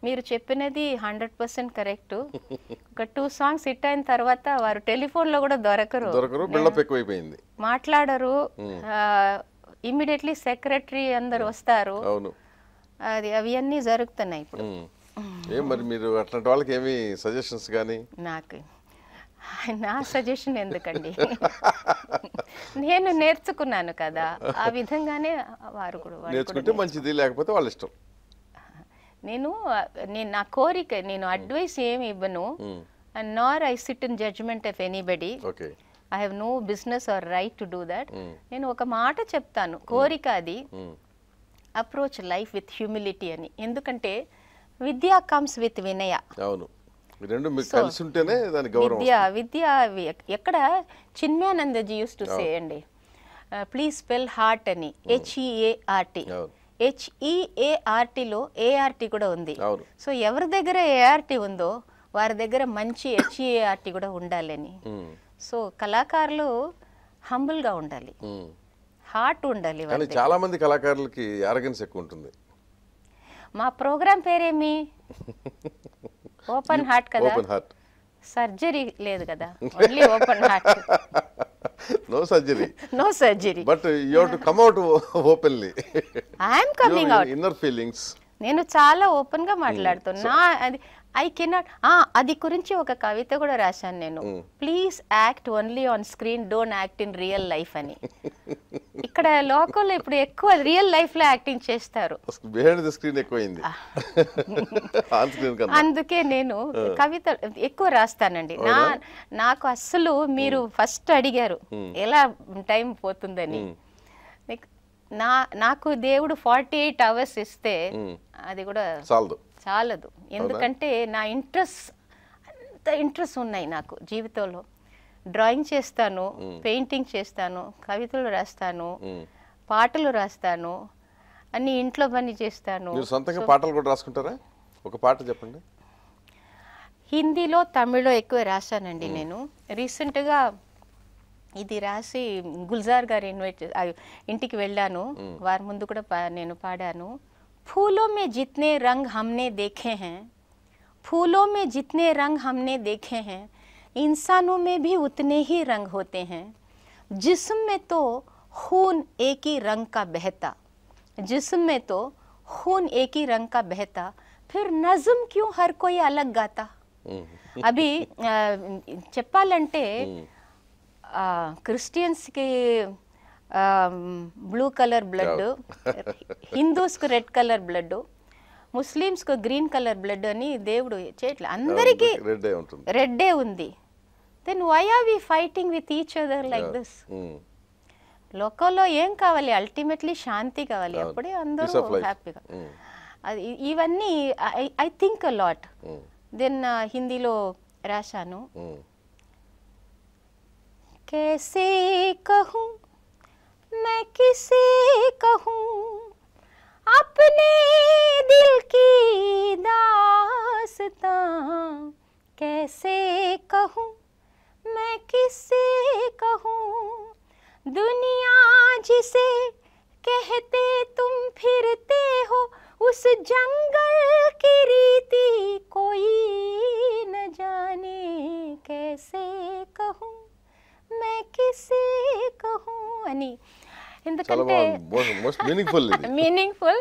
మీరు చెప్పినది 100% కరెక్ట్. ఒక 2 సాంగ్స్ హిట్ అయిన తర్వాత వారు టెలిఫోన్లో కూడా దొరకరు, బిల్డప్ ఎక్కువైపోయింది, మాట్లాడరు. ఇమ్మీడియట్లీ సెక్రటరీ అందరు వస్తారు. అవి అన్నీ జరుగుతున్నాయి ఇప్పుడు. మరి మీరు అట్లాంటి వాళ్ళకి ఏమి సజెషన్స్ కానీ? నా సజెషన్ ఎందుకండి, నేను నేర్చుకున్నాను కదా, ఆ విధంగానే వారు కూడా నేర్చుకుంటే మంచిది, లేకపోతే వాళ్ళ ఇష్టం. నేను నా కోరిక, నేను అడ్వైస్ ఏమి ఇవ్వను. And nor I sit in judgment of anybody. I have no business or right to do that. నేను ఒక మాట చెప్తాను, కోరిక అది, అప్రోచ్ లైఫ్ విత్ హ్యూమిలిటీ అని. ఎందుకంటే విద్య కమ్స్ విత్ వినయ. విద్య ఎక్కడ చిన్మయానందజీ యూస్ టు సే అండి, ప్లీజ్ స్పెల్ హార్ట్ అని, HEART. HEARTలో ART కూడా ఉంది. సో ఎవరి దగ్గర ART ఉందో వారి దగ్గర మంచి HEART కూడా ఉండాలని. సో కళాకారులు హంబుల్ గా ఉండాలి, హార్ట్ ఉండాలి. చాలా మంది కళాకారులకి యారగెన్స్ ఎక్కువ ఉంటుంది. మా ప్రోగ్రామ్ పేరేమి? ఓపెన్ హార్ట్ కదా, సర్జరీ లేదు కదా, only open heart. No surgery. No surgery. But you have to come out openly. I am coming out. Inner feelings. నేను చాలా ఓపెన్ గా మాట్లాడుతున్నా. I cannot. అది గురించి ఒక కవిత కూడా రాశాను నేను, please act only on screen, don't act in real life అని. ఇక్కడ లోకల్లో ఇప్పుడు ఎక్కువ రియల్ లైఫ్ లో యాక్టింగ్ చేస్తారు, బిహైండ్ ది స్క్రీన్ ఎక్కువైంది. అందుకే నేను కవిత ఎక్కువ రాస్తానండి. నాకు అస్సలు మీరు ఫస్ట్ అడిగారు ఎలా టైం పోతుందని, నాకు దేవుడు 48 hours ఇస్తే అది కూడా చాలదు. ఎందుకంటే నా అంత ఇంట్రెస్ట్ ఉన్నాయి నాకు జీవితంలో. డ్రాయింగ్ చేస్తాను, పెయింటింగ్ చేస్తాను, కవితలు రాస్తాను, పాటలు రాస్తాను, అన్ని ఇంట్లో పని చేస్తాను. సొంతంగా పాటలు కూడా రాసుకుంటారా? ఒక పాట చెప్పండి. హిందీలో తమిళ్లో ఎక్కువ రాశానండి నేను. రీసెంట్గా ఇది రాసి గుల్జార్ గారి ఇంటికి వెళ్ళాను, వారి ముందు కూడా నేను పాడాను. फूलों में जितने रंग हमने देखे हैं, फूलों में जितने रंग हमने देखे हैं, इंसानों में भी उतने ही रंग होते हैं. जिस्म में तो खून एक ही रंग का बहता, जिस्म में तो खून एक ही रंग का बहता, फिर नज़्म क्यों हर कोई अलग गाता. अभी చెప్పాలంటే క్రిస్టియన్స్కి బ్లూ కలర్ బ్లడ్, హిందూస్కు రెడ్ కలర్ బ్లడ్, ముస్లిమ్స్కు గ్రీన్ కలర్ బ్లడ్ అని దేవుడు చేయట్లే, అందరికీ రెడ్డే ఉంది. Then why are we fighting with each other like this? లోకంలో ఏం కావాలి? అల్టిమేట్లీ శాంతి కావాలి, అప్పుడే అందరూ హ్యాపీగా. ఇవన్నీ I think a lot. Then హిందీలో రాశాను, कैसे कहूँ मैं किसे कहूँ अपने दिल की दास्तां, कैसे कहूँ मैं किसे कहूँ दुनिया जिसे कहते तुम फिरते हो, उस जंगल की रीति कोई न जाने, कैसे कहूँ मैं किसे कहूँ అని. ఎందుకంటే మీనింగ్ఫుల్.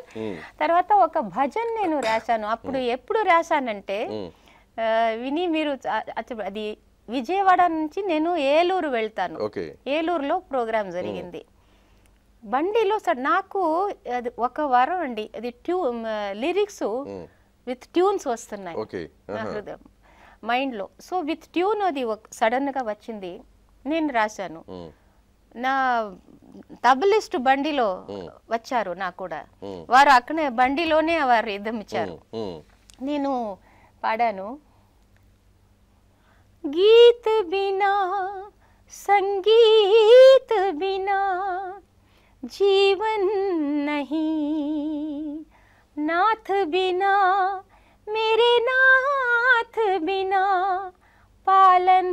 తర్వాత ఒక భజన్ నేను రాశాను. అప్పుడు ఎప్పుడు రాశానంటే, విని మీరు, అది విజయవాడ నుంచి నేను ఏలూరు వెళ్తాను, ఏలూరులో ప్రోగ్రామ్ జరిగింది. బండిలో నాకు అది ఒక వారం అండి, అది లిరిక్స్ విత్ ట్యూన్స్ వస్తున్నాయి నా హృదయం మైండ్లో. సో విత్ ట్యూన్ అది సడన్గా వచ్చింది, నేను రాశాను. నా తబలిస్ట్ బండిలో వచ్చారు నాకు కూడా, వారు అక్కడే బండిలోనే వారు రిథం ఇచ్చారు, నేను పాడాను. గీత బినా సంగీత బినా జీవన్ నహీ, నాథ బినా मेरे नाथ बिना पालन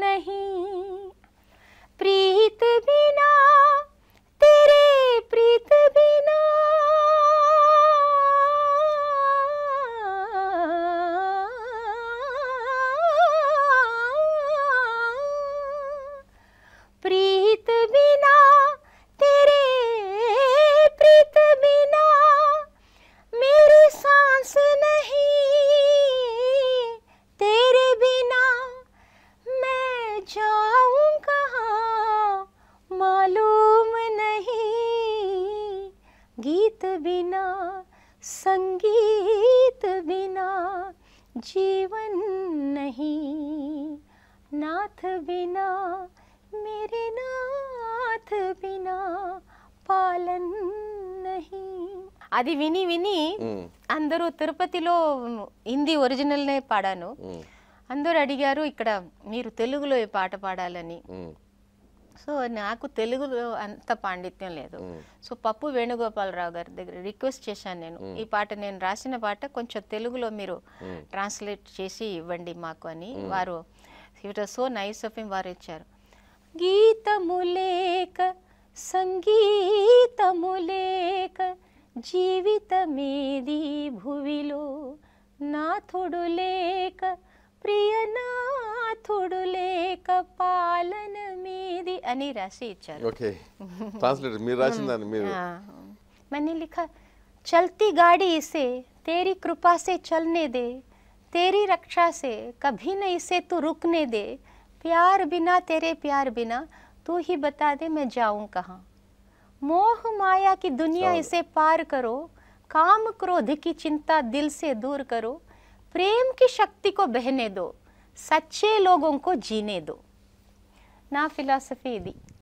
नहीं, प्रीत बिना तेरे प्रीत बिना जीवन नहीं नाथ बिना मेरे नाथ बिना पालन नहीं. అది విని విని అందరూ తిరుపతిలో హిందీ ఒరిజినల్నే పాడాను. అందరూ అడిగారు ఇక్కడ మీరు తెలుగులో ఈ పాట పాడాలని. సో నాకు తెలుగులో అంత పాండిత్యం లేదు. సో పప్పు వేణుగోపాలరావు గారి దగ్గర రిక్వెస్ట్ చేశాను నేను, ఈ పాట నేను రాసిన పాట కొంచెం తెలుగులో మీరు ట్రాన్స్లేట్ చేసి ఇవ్వండి మాకు అని. వారు it was so nice of him, వారు ఇచ్చారు. గీతములేక సంగీతములేక జీవితమేది భువిలో నాథుడు లేక ప్రియనాథుడు లేక పాలన మీది అని రాసి ఇచ్చారు. ఓకే, ట్రాన్స్లేటర్ మీరు రాసిందని మీరు. मैंने लिखा चलती गाड़ी इसे तेरी कृपा से चलने दे, तेरी रक्षा से कभी न इसे तू रुकने दे, प्यार बिना तेरे प्यार बिना तू ही बता दे मैं जाऊं कहाँ, मोह माया की दुनिया इसे पार करो, काम क्रोध की चिंता दिल से दूर करो, प्रेम की शक्ति को बहने दो, सच्चे लोगों को जीने दो. నా ఫిలాసఫీ ఇది.